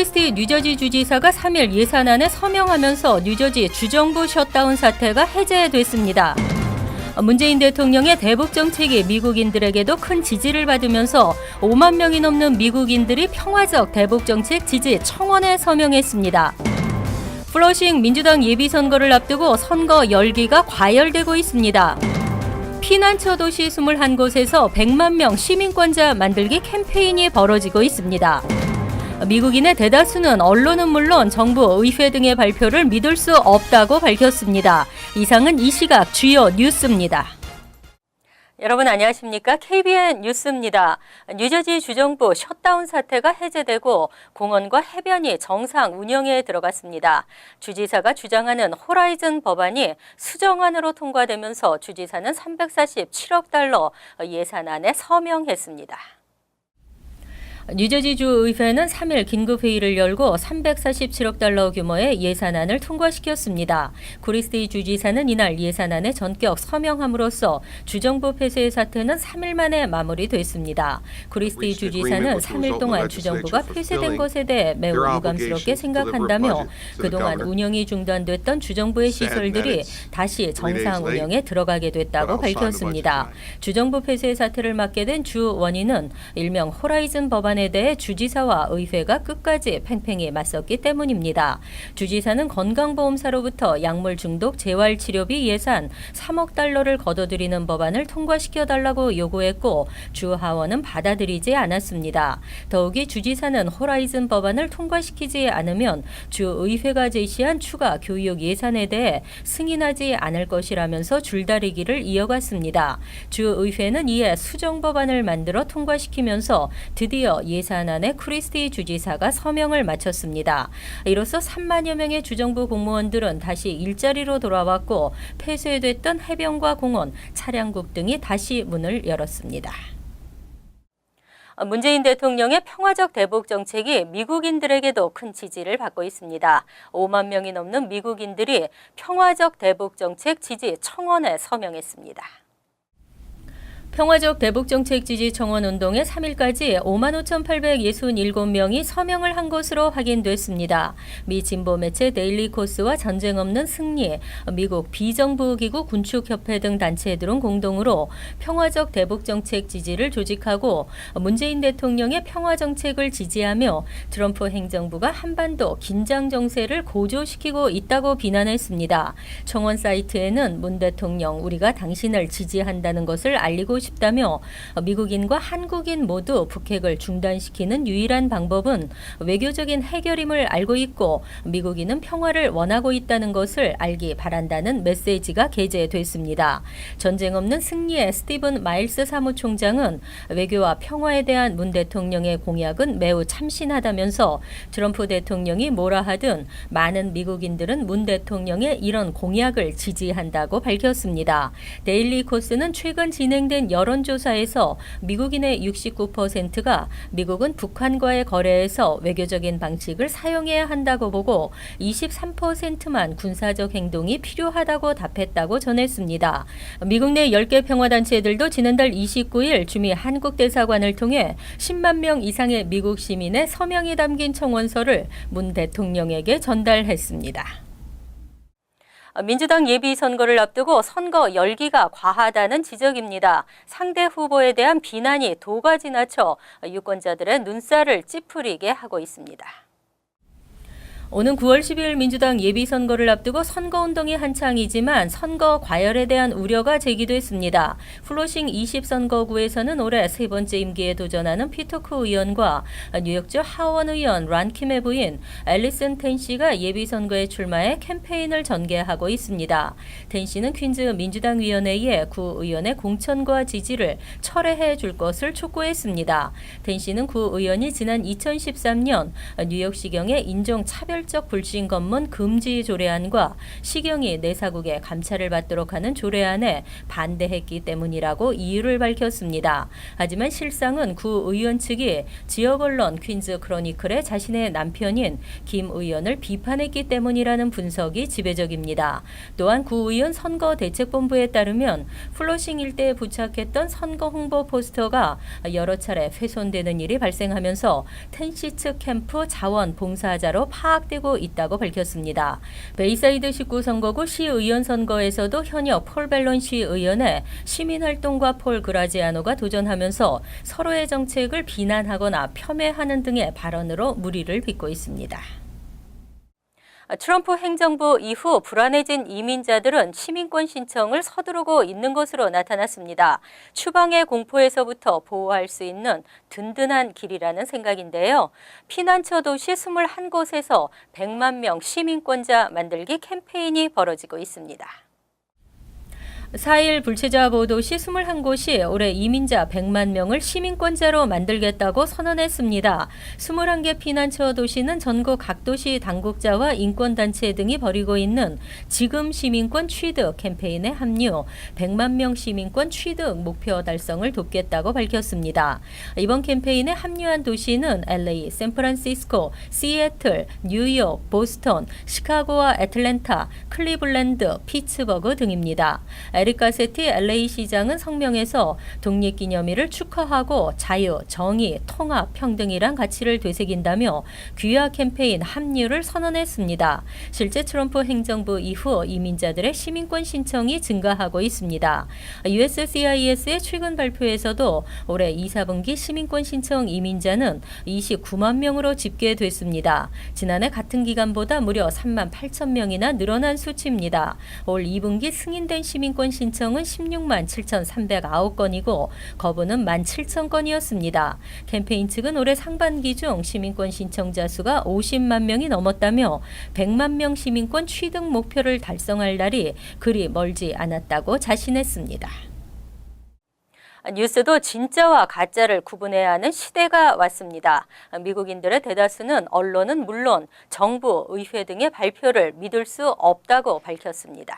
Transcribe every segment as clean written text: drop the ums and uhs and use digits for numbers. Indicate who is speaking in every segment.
Speaker 1: 크리스티 뉴저지 주지사가 3일 예산안에 서명하면서 뉴저지 주정부 셧다운 사태가 해제됐습니다. 문재인 대통령의 대북 정책이 미국인들에게도 큰 지지를 받으면서 5만 명이 넘는 미국인들이 평화적 대북 정책 지지 청원에 서명했습니다. 플러싱 민주당 예비선거를 앞두고 선거 열기가 과열되고 있습니다. 피난처 도시 21곳에서 100만 명 시민권자 만들기 캠페인이 벌어지고 있습니다. 미국인의 대다수는 언론은 물론 정부, 의회 등의 발표를 믿을 수 없다고 밝혔습니다. 이상은 이 시각 주요 뉴스입니다. 여러분 안녕하십니까? KBN 뉴스입니다. 뉴저지 주정부 셧다운 사태가 해제되고 공원과 해변이 정상 운영에 들어갔습니다. 주지사가 주장하는 호라이즌 법안이 수정안으로 통과되면서 주지사는 347억 달러 예산안에 서명했습니다. 뉴저지주 의회는 3일 긴급회의를 열고 347억 달러 규모의 예산안을 통과시켰습니다. 크리스티 주지사는 이날 예산안에 전격 서명함으로써 주정부 폐쇄의 사태는 3일 만에 마무리됐습니다. 크리스티 주지사는 3일 동안 주정부가 폐쇄된 것에 대해 매우 유감스럽게 생각한다며 그동안 운영이 중단됐던 주정부의 시설들이 다시 정상 운영에 들어가게 됐다고 밝혔습니다. 주정부 폐쇄 사태를 맡게 된 주 원인은 일명 호라이즌 법안에 대해 주지사와 의회가 끝까지 팽팽히 맞섰기 때문입니다. 주지사는 건강보험사로부터 약물 중독 재활치료비 예산 3억 달러를 거둬들이는 법안을 통과시켜달라고 요구했고 주 하원은 받아들이지 않았습니다. 더욱이 주지사는 호라이즌 법안을 통과시키지 않으면 주 의회가 제시한 추가 교육 예산에 대해 승인하지 않을 것이라면서 줄다리기를 이어갔습니다. 주 의회는 이에 수정 법안을 만들어 통과시키면서 드디어 예산안에 크리스티 주지사가 서명을 마쳤습니다. 이로써 3만여 명의 주정부 공무원들은 다시 일자리로 돌아왔고 폐쇄됐던 해변과 공원, 차량국 등이 다시 문을 열었습니다. 문재인 대통령의 평화적 대북 정책이 미국인들에게도 큰 지지를 받고 있습니다. 5만 명이 넘는 미국인들이 평화적 대북 정책 지지 청원에 서명했습니다. 평화적 대북정책 지지 청원 운동에 3일까지 55,867명이 서명을 한 것으로 확인됐습니다. 미 진보 매체 데일리 코스와 전쟁 없는 승리, 미국 비정부기구 군축협회 등 단체들은 공동으로 평화적 대북정책 지지를 조직하고 문재인 대통령의 평화정책을 지지하며 트럼프 행정부가 한반도 긴장 정세를 고조시키고 있다고 비난했습니다. 청원 사이트에는 문 대통령, 우리가 당신을 지지한다는 것을 알리고 싶다며 미국인과 한국인 모두 북핵을 중단시키는 유일한 방법은 외교적인 해결임을 알고 있고 미국인은 평화를 원하고 있다는 것을 알기 바란다는 메시지가 게재됐습니다. 전쟁 없는 승리의 스티븐 마일스 사무총장은 외교와 평화에 대한 문 대통령의 공약은 매우 참신하다면서 트럼프 대통령이 뭐라 하든 많은 미국인들은 문 대통령의 이런 공약을 지지한다고 밝혔습니다. 데일리 코스는 최근 진행된 여론조사에서 미국인의 69%가 미국은 북한과의 거래에서 외교적인 방식을 사용해야 한다고 보고 23%만 군사적 행동이 필요하다고 답했다고 전했습니다. 미국 내 10개 평화단체들도 지난달 29일 주미 한국대사관을 통해 10만 명 이상의 미국 시민의 서명이 담긴 청원서를 문 대통령에게 전달했습니다. 민주당 예비선거를 앞두고 선거 열기가 과하다는 지적입니다. 상대 후보에 대한 비난이 도가 지나쳐 유권자들의 눈살을 찌푸리게 하고 있습니다. 오는 9월 12일 민주당 예비선거를 앞두고 선거운동이 한창이지만 선거 과열에 대한 우려가 제기됐습니다. 플러싱 20선거구에서는 올해 세 번째 임기에 도전하는 피터크 의원과 뉴욕주 하원 의원 란킴의 부인 앨리슨 텐 씨가 예비선거에 출마해 캠페인을 전개하고 있습니다. 텐 씨는 퀸즈 민주당위원회에 구 의원의 공천과 지지를 철회해 줄 것을 촉구했습니다. 텐 씨는 구 의원이 지난 2013년 뉴욕시경의 인종차별 차별적 불신 검문 금지 조례안과 시경이 내사국의 감찰을 받도록 하는 조례안에 반대했기 때문이라고 이유를 밝혔습니다. 하지만 실상은 구 의원 측이 지역 언론 퀸즈 크로니클에 자신의 남편인 김 의원을 비판했기 때문이라는 분석이 지배적입니다. 또한 구 의원 선거대책본부에 따르면 플러싱 일대에 부착했던 선거 홍보 포스터가 여러 차례 훼손되는 일이 발생하면서 텐시츠 캠프 자원봉사자로 파악되고 있다고 밝혔습니다. 베이사이드 19선거구 시의원 선거에서도 현역 폴 벨론 시의원에 시민활동가 폴 그라지아노가 도전하면서 서로의 정책을 비난하거나 폄훼하는 등의 발언으로 물의를 빚고 있습니다. 트럼프 행정부 이후 불안해진 이민자들은 시민권 신청을 서두르고 있는 것으로 나타났습니다. 추방의 공포에서부터 보호할 수 있는 든든한 길이라는 생각인데요. 피난처 도시 21곳에서 100만 명 시민권자 만들기 캠페인이 벌어지고 있습니다. 4일 불체자 보도 시 21곳이 올해 이민자 100만 명을 시민권자로 만들겠다고 선언했습니다. 21개 피난처 도시는 전국 각 도시 당국자와 인권단체 등이 벌이고 있는 지금 시민권 취득 캠페인에 합류, 100만 명 시민권 취득 목표 달성을 돕겠다고 밝혔습니다. 이번 캠페인에 합류한 도시는 LA, 샌프란시스코, 시애틀, 뉴욕, 보스턴, 시카고와 애틀랜타, 클리블랜드, 피츠버그 등입니다. 에릭 가세티 LA 시장은 성명에서 독립기념일을 축하하고 자유, 정의, 통합, 평등이란 가치를 되새긴다며 귀화 캠페인 합류를 선언했습니다. 실제 트럼프 행정부 이후 이민자들의 시민권 신청이 증가하고 있습니다. USCIS의 최근 발표에서도 올해 2, 4분기 시민권 신청 이민자는 29만 명으로 집계됐습니다. 지난해 같은 기간보다 무려 3만 8천 명이나 늘어난 수치입니다. 올 2분기 승인된 시민권 신청은 16만 7,309건이고 거부는 17,000건이었습니다. 캠페인 측은 올해 상반기 중 시민권 신청자 수가 50만 명이 넘었다며 100만 명 시민권 취득 목표를 달성할 날이 그리 멀지 않았다고 자신했습니다. 뉴스도 진짜와 가짜를 구분해야 하는 시대가 왔습니다. 미국인들의 대다수는 언론은 물론 정부, 의회 등의 발표를 믿을 수 없다고 밝혔습니다.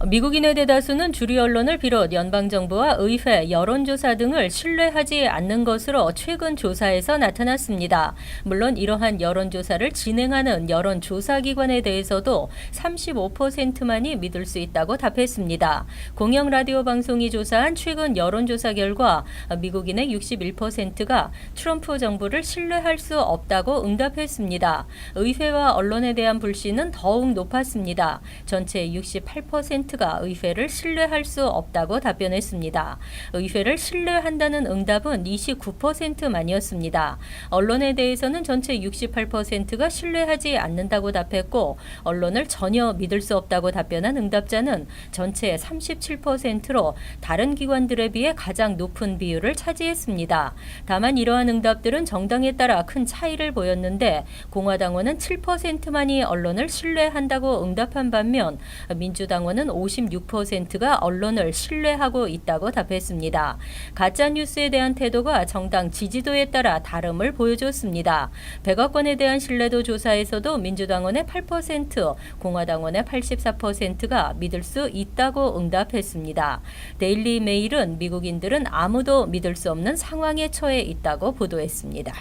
Speaker 1: 미국인의 대다수는 주류 언론을 비롯 연방정부와 의회, 여론조사 등을 신뢰하지 않는 것으로 최근 조사에서 나타났습니다. 물론 이러한 여론조사를 진행하는 여론조사기관에 대해서도 35%만이 믿을 수 있다고 답했습니다. 공영라디오 방송이 조사한 최근 여론조사 결과 미국인의 61%가 트럼프 정부를 신뢰할 수 없다고 응답했습니다. 의회와 언론에 대한 불신은 더욱 높았습니다. 전체 68%가 의회를 신뢰할 수 없다고 답변했습니다. 의회를 신뢰한다는 응답은 29%만이었습니다. 언론에 대해서는 전체 68%가 신뢰하지 않는다고 답했고 언론을 전혀 믿을 수 없다고 답변한 응답자는 전체 37%로 다른 기관들에 비해 가장 높은 비율을 차지했습니다. 다만 이러한 응답들은 정당에 따라 큰 차이를 보였는데 공화당원은 7%만이 언론을 신뢰한다고 응답한 반면 민주당원은 56%가 언론을 신뢰하고 있다고 답했습니다. 가짜뉴스에 대한 태도가 정당 지지도에 따라 다름을 보여줬습니다. 백악관에 대한 신뢰도 조사에서도 민주당원의 8%, 공화당원의 84%가 믿을 수 있다고 응답했습니다. 데일리 메일은 미국인들은 아무도 믿을 수 없는 상황에 처해 있다고 보도했습니다.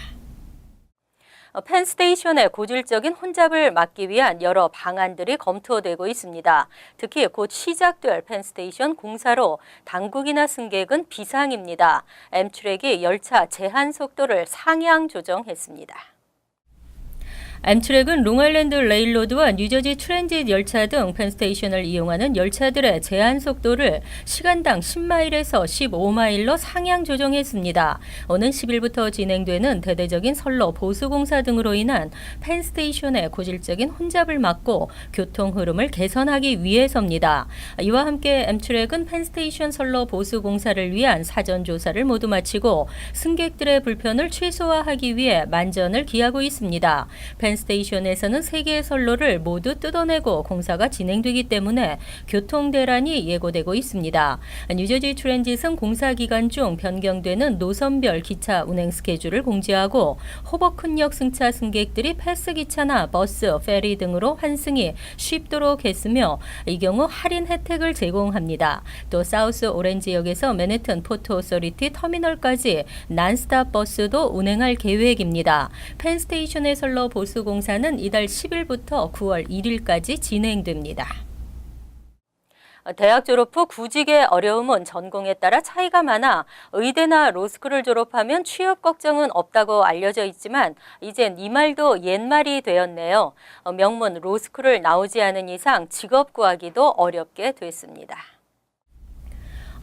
Speaker 1: 펜스테이션의 고질적인 혼잡을 막기 위한 여러 방안들이 검토되고 있습니다. 특히 곧 시작될 펜스테이션 공사로 당국이나 승객은 비상입니다. 엠트랙이 열차 제한 속도를 상향 조정했습니다. 엠트랙은 롱아일랜드 레일로드와 뉴저지 트랜짓 열차 등 펜스테이션을 이용하는 열차들의 제한 속도를 시간당 10마일에서 15마일로 상향 조정했습니다. 오는 10일부터 진행되는 대대적인 선로 보수공사 등으로 인한 펜스테이션의 고질적인 혼잡을 막고 교통 흐름을 개선하기 위해서입니다. 이와 함께 엠트랙은 펜스테이션 선로 보수공사를 위한 사전 조사를 모두 마치고 승객들의 불편을 최소화하기 위해 만전을 기하고 있습니다. 펜스테이션에서는 3개의 선로를 모두 뜯어내고 공사가 진행되기 때문에 교통 대란이 예고되고 있습니다. 뉴저지 트랜짓은 공사 기간 중 변경되는 노선별 기차 운행 스케줄을 공지하고 호버큰역 승차 승객들이 패스 기차나 버스, 페리 등으로 환승이 쉽도록 했으며 이 경우 할인 혜택을 제공합니다. 또 사우스 오렌지역에서 맨해튼 포트 오서리티 터미널까지 난스탑 버스도 운행할 계획입니다. 펜스테이션의 선로 보수 공사는 이달 10일부터 9월 1일까지 진행됩니다. 대학 졸업 후 구직의 어려움은 전공에 따라 차이가 많아 의대나 로스쿨을 졸업하면 취업 걱정은 없다고 알려져 있지만 이젠 이 말도 옛말이 되었네요. 명문 로스쿨을 나오지 않은 이상 직업 구하기도 어렵게 됐습니다.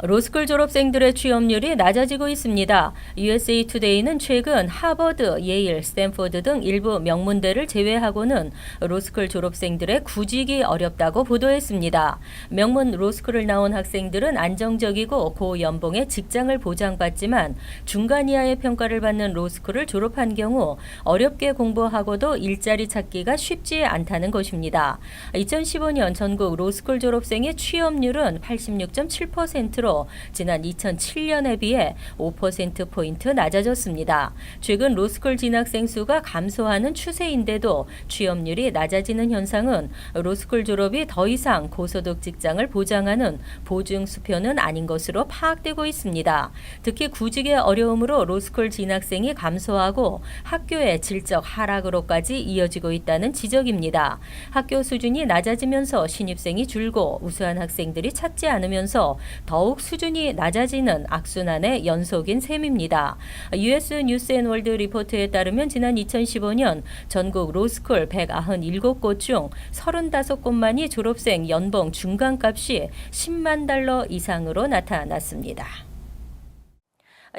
Speaker 1: 로스쿨 졸업생들의 취업률이 낮아지고 있습니다. USA 투데이는 최근 하버드, 예일, 스탠포드 등 일부 명문대를 제외하고는 로스쿨 졸업생들의 구직이 어렵다고 보도했습니다. 명문 로스쿨을 나온 학생들은 안정적이고 고연봉의 직장을 보장받지만 중간 이하의 평가를 받는 로스쿨을 졸업한 경우 어렵게 공부하고도 일자리 찾기가 쉽지 않다는 것입니다. 2015년 전국 로스쿨 졸업생의 취업률은 86.7%로 지난 2007년에 비해 5%포인트 낮아졌습니다. 최근 로스쿨 진학생 수가 감소하는 추세인데도 취업률이 낮아지는 현상은 로스쿨 졸업이 더 이상 고소득 직장을 보장하는 보증 수표는 아닌 것으로 파악되고 있습니다. 특히 구직의 어려움으로 로스쿨 진학생이 감소하고 학교의 질적 하락으로까지 이어지고 있다는 지적입니다. 학교 수준이 낮아지면서 신입생이 줄고 우수한 학생들이 찾지 않으면서 더욱 수준이 낮아지는 악순환의 연속인 셈입니다. US 뉴스앤월드 리포트에 따르면 지난 2015년 전국 로스쿨 197곳 중 35곳만이 졸업생 연봉 중간값이 10만 달러 이상으로 나타났습니다.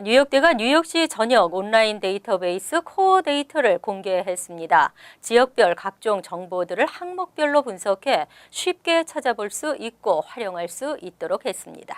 Speaker 1: 뉴욕대가 뉴욕시 전역 온라인 데이터베이스 코어 데이터를 공개했습니다. 지역별 각종 정보들을 항목별로 분석해 쉽게 찾아볼 수 있고 활용할 수 있도록 했습니다.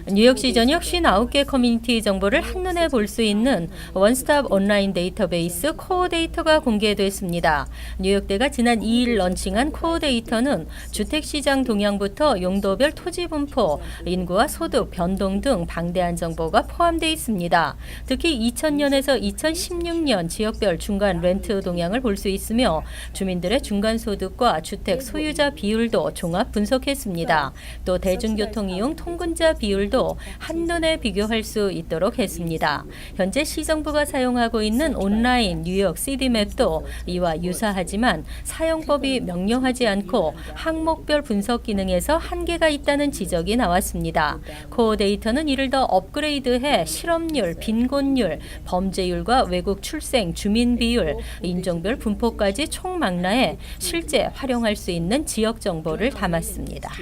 Speaker 1: 뉴욕시 전역 59개 커뮤니티 정보를 한눈에 볼 수 있는 원스톱 온라인 데이터베이스 코어 데이터가 공개됐습니다. 뉴욕대가 지난 2일 런칭한 코어 데이터는 주택시장 동향부터 용도별 토지 분포, 인구와 소득 변동 등 방대한 정보가 포함되어 있습니다. 특히 2000년에서 2016년 지역별 중간 렌트 동향을 볼 수 있으며 주민들의 중간 소득과 주택 소유자 비율도 종합 분석했습니다. 또 대중교통 이용 통근자 비율도 한눈에 비교할 수 있도록 했습니다. 현재 시정부가 사용하고 있는 온라인 뉴욕 시티맵도 이와 유사하지만 사용법이 명료하지 않고 항목별 분석 기능에서 한계가 있다는 지적이 나왔습니다. 코어 데이터는 이를 더 업그레이드해 실업률, 빈곤율, 범죄율과 외국 출생, 주민 비율, 인종별 분포까지 총망라해 실제 활용할 수 있는 지역 정보를 담았습니다.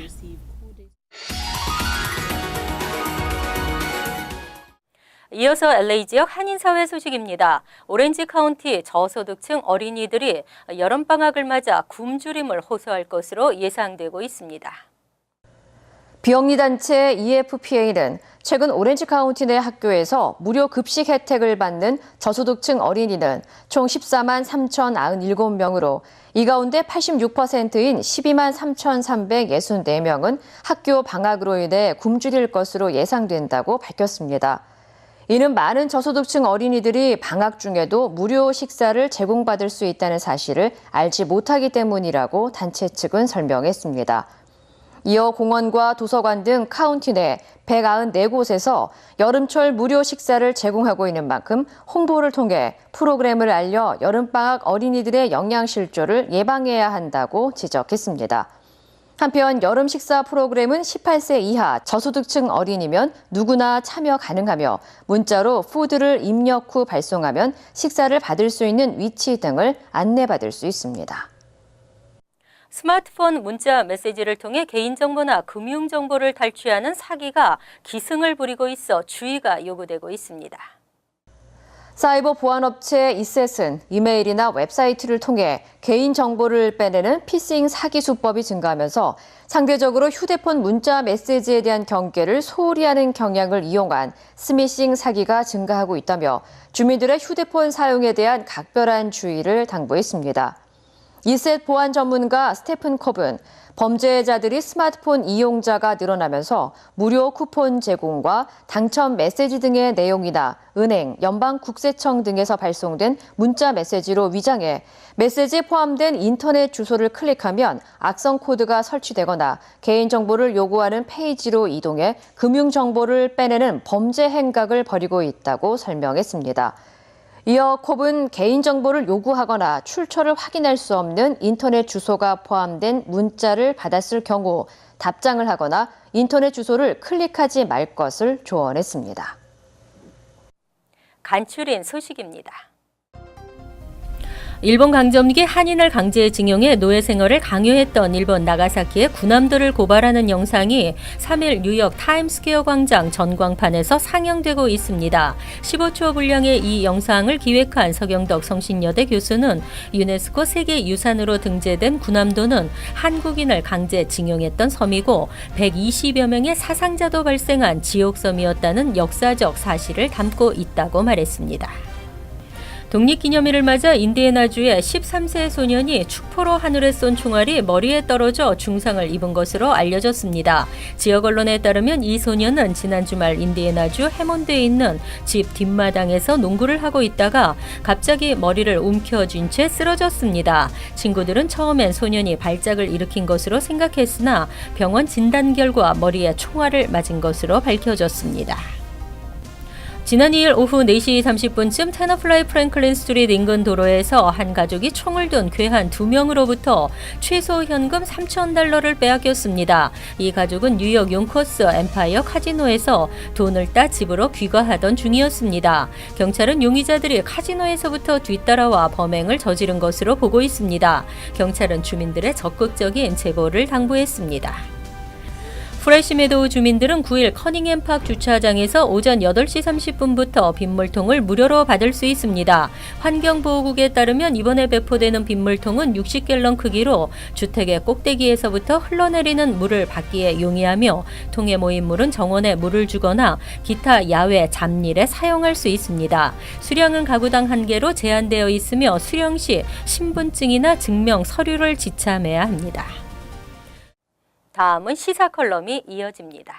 Speaker 1: 이어서 LA 지역 한인사회 소식입니다. 오렌지 카운티 저소득층 어린이들이 여름방학을 맞아 굶주림을 호소할 것으로 예상되고 있습니다.
Speaker 2: 비영리단체 EFPA는 최근 오렌지 카운티 내 학교에서 무료 급식 혜택을 받는 저소득층 어린이는 총 14만 3,097명으로 이 가운데 86%인 12만 3,364명은 학교 방학으로 인해 굶주릴 것으로 예상된다고 밝혔습니다. 이는 많은 저소득층 어린이들이 방학 중에도 무료 식사를 제공받을 수 있다는 사실을 알지 못하기 때문이라고 단체 측은 설명했습니다. 이어 공원과 도서관 등 카운티 내 194곳에서 여름철 무료 식사를 제공하고 있는 만큼 홍보를 통해 프로그램을 알려 여름방학 어린이들의 영양실조를 예방해야 한다고 지적했습니다. 한편 여름 식사 프로그램은 18세 이하 저소득층 어린이면 누구나 참여 가능하며 문자로 푸드를 입력 후 발송하면 식사를 받을 수 있는 위치 등을 안내받을 수 있습니다.
Speaker 1: 스마트폰 문자 메시지를 통해 개인정보나 금융정보를 탈취하는 사기가 기승을 부리고 있어 주의가 요구되고 있습니다.
Speaker 2: 사이버 보안업체 이셋은 이메일이나 웹사이트를 통해 개인정보를 빼내는 피싱 사기 수법이 증가하면서 상대적으로 휴대폰 문자 메시지에 대한 경계를 소홀히 하는 경향을 이용한 스미싱 사기가 증가하고 있다며 주민들의 휴대폰 사용에 대한 각별한 주의를 당부했습니다. 이셋 보안 전문가 스테픈 컵은 범죄자들이 스마트폰 이용자가 늘어나면서 무료 쿠폰 제공과 당첨 메시지 등의 내용이나 은행, 연방국세청 등에서 발송된 문자 메시지로 위장해 메시지에 포함된 인터넷 주소를 클릭하면 악성 코드가 설치되거나 개인정보를 요구하는 페이지로 이동해 금융정보를 빼내는 범죄 행각을 벌이고 있다고 설명했습니다. 이어 콥은 개인정보를 요구하거나 출처를 확인할 수 없는 인터넷 주소가 포함된 문자를 받았을 경우 답장을 하거나 인터넷 주소를 클릭하지 말 것을 조언했습니다.
Speaker 1: 간추린 소식입니다. 일본 강점기 한인을 강제징용해 노예 생활을 강요했던 일본 나가사키의 군함들을 고발하는 영상이 3일 뉴욕 타임스퀘어 광장 전광판에서 상영되고 있습니다. 15초 분량의 이 영상을 기획한 서경덕 성신여대 교수는 유네스코 세계유산으로 등재된 군함도는 한국인을 강제징용했던 섬이고 120여 명의 사상자도 발생한 지옥섬이었다는 역사적 사실을 담고 있다고 말했습니다. 독립기념일을 맞아 인디애나주의 13세 소년이 축포로 하늘에 쏜 총알이 머리에 떨어져 중상을 입은 것으로 알려졌습니다. 지역 언론에 따르면 이 소년은 지난 주말 인디애나주 해몬드에 있는 집 뒷마당에서 농구를 하고 있다가 갑자기 머리를 움켜쥔 채 쓰러졌습니다. 친구들은 처음엔 소년이 발작을 일으킨 것으로 생각했으나 병원 진단 결과 머리에 총알을 맞은 것으로 밝혀졌습니다. 지난 2일 오후 4시 30분쯤 테너플라이 프랭클린 스트리트 인근 도로에서 한 가족이 총을 든 괴한 2명으로부터 최소 현금 $3,000를 빼앗겼습니다. 이 가족은 뉴욕 용커스 엠파이어 카지노에서 돈을 따 집으로 귀가하던 중이었습니다. 경찰은 용의자들이 카지노에서부터 뒤따라와 범행을 저지른 것으로 보고 있습니다. 경찰은 주민들의 적극적인 제보를 당부했습니다. 프레시메도우 주민들은 9일 커닝햄팍 주차장에서 오전 8시 30분부터 빗물통을 무료로 받을 수 있습니다. 환경보호국에 따르면 이번에 배포되는 빗물통은 60갤런 크기로 주택의 꼭대기에서부터 흘러내리는 물을 받기에 용이하며 통에 모인 물은 정원에 물을 주거나 기타 야외 잡일에 사용할 수 있습니다. 수량은 가구당 1개로 제한되어 있으며 수령 시 신분증이나 증명 서류를 지참해야 합니다. 다음은 시사 컬럼이 이어집니다.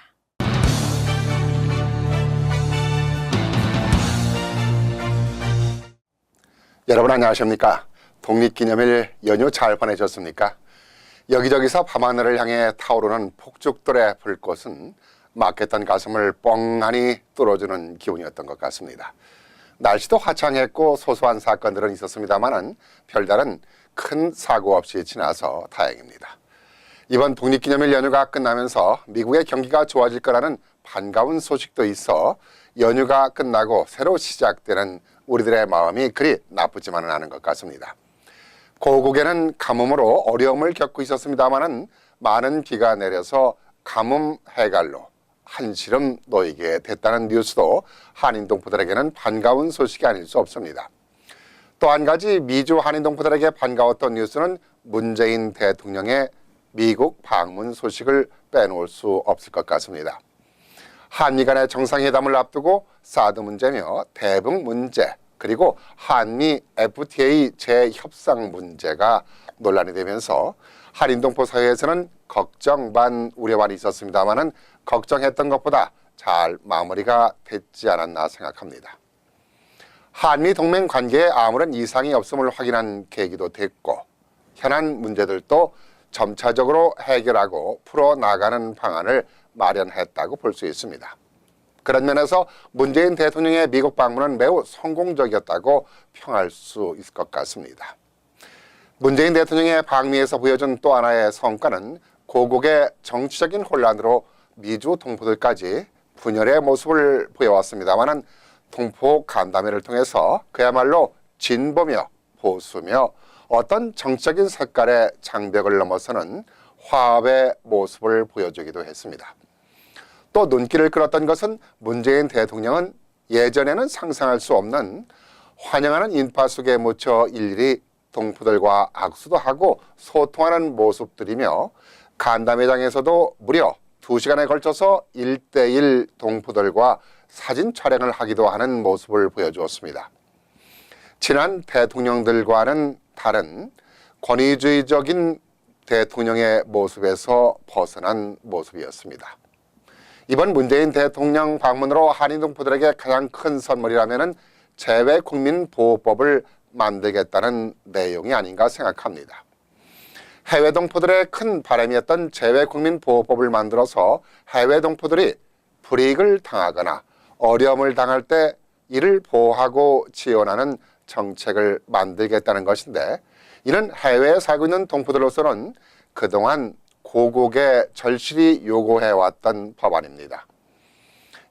Speaker 3: 여러분 안녕하십니까? 독립기념일 연휴 잘 보내셨습니까? 여기저기서 밤하늘을 향해 타오르는 폭죽들의 불꽃은 막혔던 가슴을 뻥하니 뚫어주는 기분이었던 것 같습니다. 날씨도 화창했고 소소한 사건들은 있었습니다만 별다른 큰 사고 없이 지나서 다행입니다. 이번 독립기념일 연휴가 끝나면서 미국의 경기가 좋아질 거라는 반가운 소식도 있어 연휴가 끝나고 새로 시작되는 우리들의 마음이 그리 나쁘지만은 않은 것 같습니다. 고국에는 가뭄으로 어려움을 겪고 있었습니다마는 많은 비가 내려서 가뭄 해갈로 한시름 놓이게 됐다는 뉴스도 한인 동포들에게는 반가운 소식이 아닐 수 없습니다. 또 한 가지 미주 한인 동포들에게 반가웠던 뉴스는 문재인 대통령의 미국 방문 소식을 빼놓을 수 없을 것 같습니다. 한미 간의 정상회담을 앞두고 사드 문제며 대북 문제 그리고 한미 FTA 재협상 문제가 논란이 되면서 한인동포 사회에서는 걱정 반 우려 반이 있었습니다마는 걱정했던 것보다 잘 마무리가 됐지 않았나 생각합니다. 한미 동맹 관계에 아무런 이상이 없음을 확인한 계기도 됐고 현안 문제들도 점차적으로 해결하고 풀어나가는 방안을 마련했다고 볼 수 있습니다. 그런 면에서 문재인 대통령의 미국 방문은 매우 성공적이었다고 평할 수 있을 것 같습니다. 문재인 대통령의 방미에서 보여준 또 하나의 성과는 고국의 정치적인 혼란으로 미주 동포들까지 분열의 모습을 보여왔습니다만 동포 간담회를 통해서 그야말로 진보며 보수며 어떤 정치적인 색깔의 장벽을 넘어서는 화합의 모습을 보여주기도 했습니다. 또 눈길을 끌었던 것은 문재인 대통령은 예전에는 상상할 수 없는 환영하는 인파 속에 묻혀 일일이 동포들과 악수도 하고 소통하는 모습들이며 간담회장에서도 무려 2시간에 걸쳐서 1대1 동포들과 사진 촬영을 하기도 하는 모습을 보여주었습니다. 지난 대통령들과는 다른 권위주의적인 대통령의 모습에서 벗어난 모습이었습니다. 이번 문재인 대통령 방문으로 한인 동포들에게 가장 큰 선물이라면 재외국민보호법을 만들겠다는 내용이 아닌가 생각합니다. 해외 동포들의 큰 바람이었던 재외국민보호법을 만들어서 해외 동포들이 불이익을 당하거나 어려움을 당할 때 이를 보호하고 지원하는 정책을 만들겠다는 것인데, 이는 해외에 살고 있는 동포들로서는 그동안 고국에 절실히 요구해왔던 법안입니다.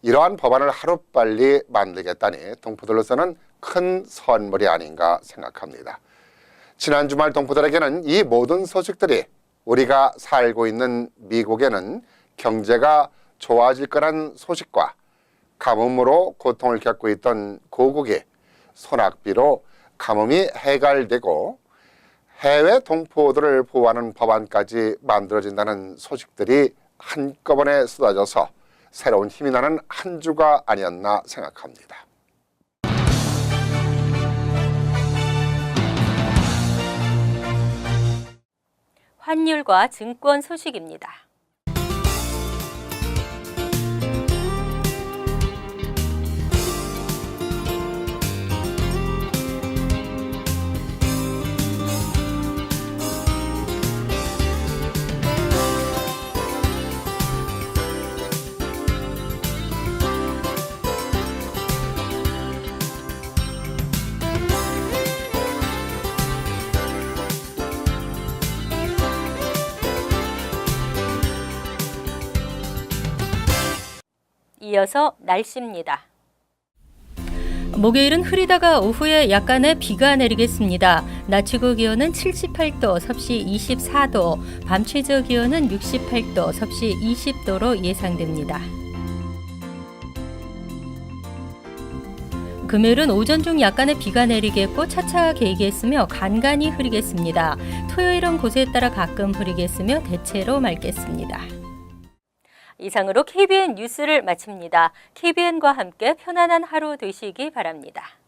Speaker 3: 이러한 법안을 하루빨리 만들겠다니 동포들로서는 큰 선물이 아닌가 생각합니다. 지난 주말 동포들에게는 이 모든 소식들이 우리가 살고 있는 미국에는 경제가 좋아질 거란 소식과 가뭄으로 고통을 겪고 있던 고국이 소낙비로 가뭄이 해결되고 해외 동포들을 보호하는 법안까지 만들어진다는 소식들이 한꺼번에 쏟아져서 새로운 힘이 나는 한 주가 아니었나 생각합니다.
Speaker 1: 환율과 증권 소식입니다. 이어서 날씨입니다. 목요일은 흐리다가 오후에 약간의 비가 내리겠습니다. 낮 최고 기온은 78도, 섭씨 24도, 밤 최저 기온은 68도, 섭씨 20도로 예상됩니다. 금요일은 오전 중 약간의 비가 내리겠고 차차 개기겠으며 간간히 흐리겠습니다. 토요일은 곳에 따라 가끔 흐리겠으며 대체로 맑겠습니다. 이상으로 KBN 뉴스를 마칩니다. KBN과 함께 편안한 하루 되시기 바랍니다.